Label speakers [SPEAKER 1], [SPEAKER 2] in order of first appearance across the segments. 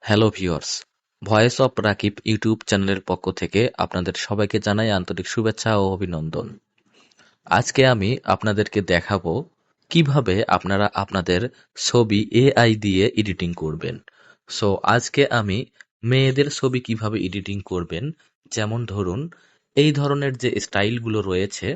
[SPEAKER 1] Hello viewers, voice of Rakib YouTube চ্যানেলের পক্ষ থেকে আপনাদের সবাইকে জানাই আন্তরিক শুভেচ্ছা ও অভিনন্দন। আজকে আমি আপনাদেরকে দেখাবো কিভাবে আপনারা আপনাদের ছবি এআই দিয়ে এডিটিং করবেন। সো আজকে আমি মেয়েদের ছবি কিভাবে এডিটিং করবেন, যেমন ধরুন এই ধরনের যে স্টাইলগুলো রয়েছে,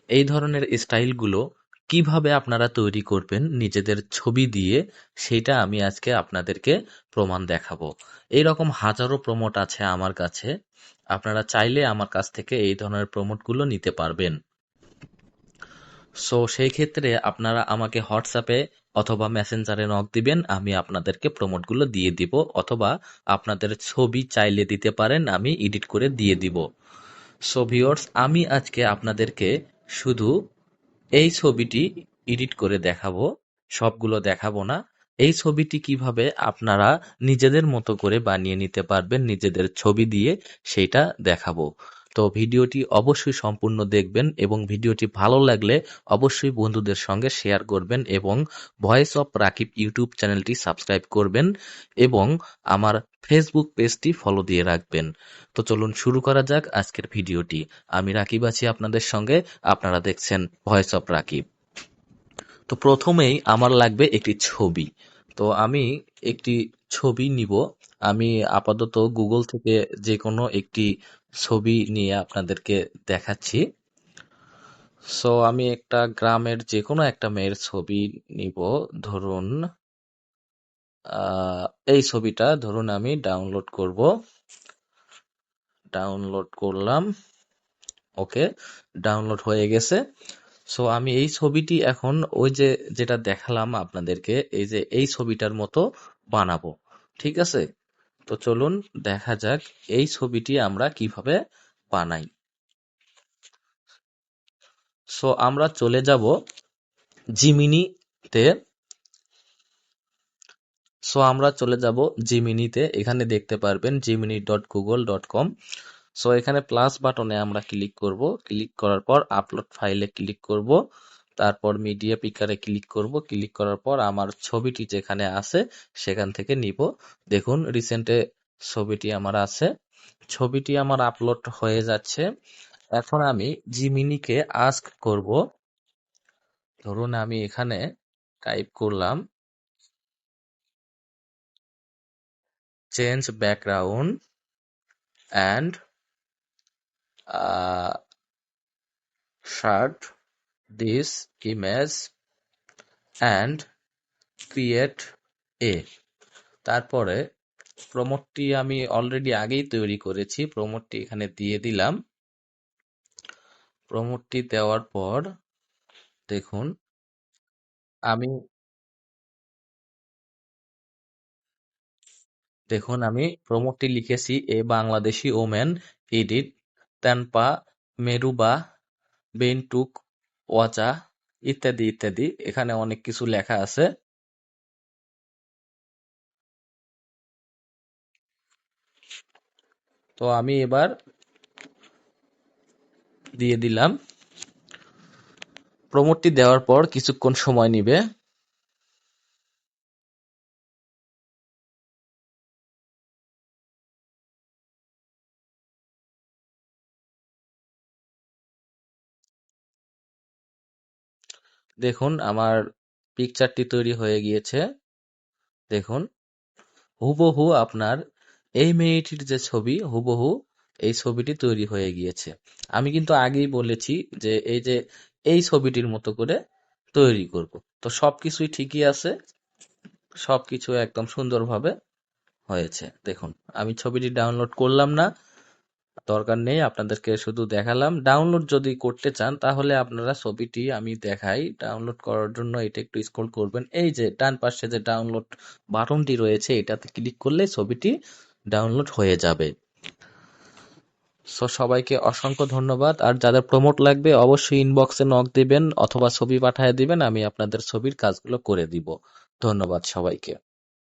[SPEAKER 1] এই ধরনের স্টাইলগুলো কিভাবে আপনারা তৈরি করবেন নিজেদের ছবি দিয়ে, সেটা আমি আজকে আপনাদেরকে প্রমাণ দেখাবো। এইরকম হাজারো প্রমোট আছে আমার কাছে, আপনারা চাইলে আমার কাছ থেকে এই ধরনের প্রমোটগুলো নিতে পারবেন। সো সেই ক্ষেত্রে আপনারা আমাকে হোয়াটসঅ্যাপে অথবা মেসেঞ্জারে নক দিবেন, আমি আপনাদেরকে প্রমোটগুলো দিয়ে দিব, অথবা আপনাদের ছবি চাইলে দিতে পারেন, আমি এডিট করে দিয়ে দিব। সো ভিউয়ার্স, আমি আজকে আপনাদেরকে শুধু এই ছবিটি এডিট করে দেখাবো, সবগুলো দেখাবো না। এই ছবিটি কিভাবে আপনারা নিজেদের মতো করে বানিয়ে নিতে পারবেন নিজেদের ছবি দিয়ে, সেটা দেখাবো। তো ভিডিওটি অবশ্যই সম্পূর্ণ দেখবেন এবং ভিডিওটি ভালো লাগলে অবশ্যই বন্ধুদের সঙ্গে শেয়ার করবেন এবং ভয়েস অফ রাকিব ইউটিউব চ্যানেলটি সাবস্ক্রাইব করবেন এবং আমার ফেসবুক পেজটি ফলো দিয়ে রাখবেন। তো চলুন শুরু করা যাক আজকের ভিডিওটি। আমি রাকিব আছি আপনাদের সঙ্গে, আপনারা দেখছেন ভয়েস অফ রাকিব। তো প্রথমেই আমার লাগবে একটি ছবি। তো আমি একটি ছবি নিব। আমি আপাতত গুগল থেকে যে কোনো একটি ছবি নিয়ে আপনাদেরকে দেখাচ্ছি। সো আমি একটা গ্রামের যে কোনো একটা মেয়ের ছবি নিব। ধরুন এই ছবিটা ধরুন আমি ডাউনলোড করব। ডাউনলোড করলাম। ওকে, ডাউনলোড হয়ে গেছে। সো আমি এই ছবিটি এখন ওই যে যেটা দেখালাম আপনাদেরকে, এই যে এই ছবিটার মতো বানাবো। ঠিক আছে, তো চলুন দেখা যাক এই ছবিটি আমরা কিভাবে বানাই। সো আমরা চলে যাব জিমিনিতে। জিমিনিতে, এখানে দেখতে পারবেন gemini.google.com। সো এখানে প্লাস বাটনে আমরা ক্লিক করব। ক্লিক করার পর আপলোড ফাইলে ক্লিক করব, তারপর মিডিয়া পিকারে ক্লিক করব। ক্লিক করার পর আমার ছবিটি যেখানে আছে সেখান থেকে নিব। দেখুন রিসেন্টে ছবিটি আমার আছে, ছবিটি আমার আপলোড হয়ে যাচ্ছে। এখন আমি জিমিনিকে আস্ক করব। ধরুন আমি এখানে টাইপ করলাম change background and shirt this image and create a. তারপরে প্রমোটটি আমি অলরেডি আগেই তৈরি করেছি, প্রমোটটি এখানে দিয়ে দিলাম। প্রমোটটি দেওয়ার পর দেখুন আমি আমি প্রমোটটি লিখেছি এ বাংলাদেশি ওমেন এডিট তানপা মেরুবা বেনটুক ওয়াচা ইত্যাদি ইত্যাদি, এখানে অনেক কিছু লেখা আছে। তো আমি এবার দিয়ে দিলাম। প্রমোটটি দেওয়ার পর কিছুক্ষণ সময় নিবে। দেখুন আমার পিকচারটি তৈরি হয়ে গিয়েছে। দেখুন হুবহু আপনার এই মেয়েটির যে ছবি, হুবহু এই ছবিটি তৈরি হয়ে গিয়েছে। আমি কিন্তু আগেই বলেছি যে এই যে এই ছবিটির মতো করে তৈরি করব। তো সবকিছুই ঠিকই আছে, সবকিছু একদম সুন্দরভাবে হয়েছে। দেখুন আমি ছবিটি ডাউনলোড করলাম না, দরকার নেই, আপনাদেরকে শুধু দেখালাম। ডাউনলোড যদি করতে চান তাহলে আপনারা ছবিটি আমি দেখাই। ডাউনলোড করার জন্য এটা একটু স্ক্রল করবেন, এই যে ডান পাশে যে ডাউনলোড বাটনটি রয়েছে এটাতে ক্লিক করলে ছবিটি ডাউনলোড হয়ে যাবে। সো সবাইকে অসংখ্য ধন্যবাদ। আর যাদের প্রমোট লাগবে অবশ্যই ইনবক্সে নক দিবেন অথবা ছবি পাঠিয়ে দিবেন, আমি আপনাদের ছবির কাজগুলো করে দিব। ধন্যবাদ সবাইকে।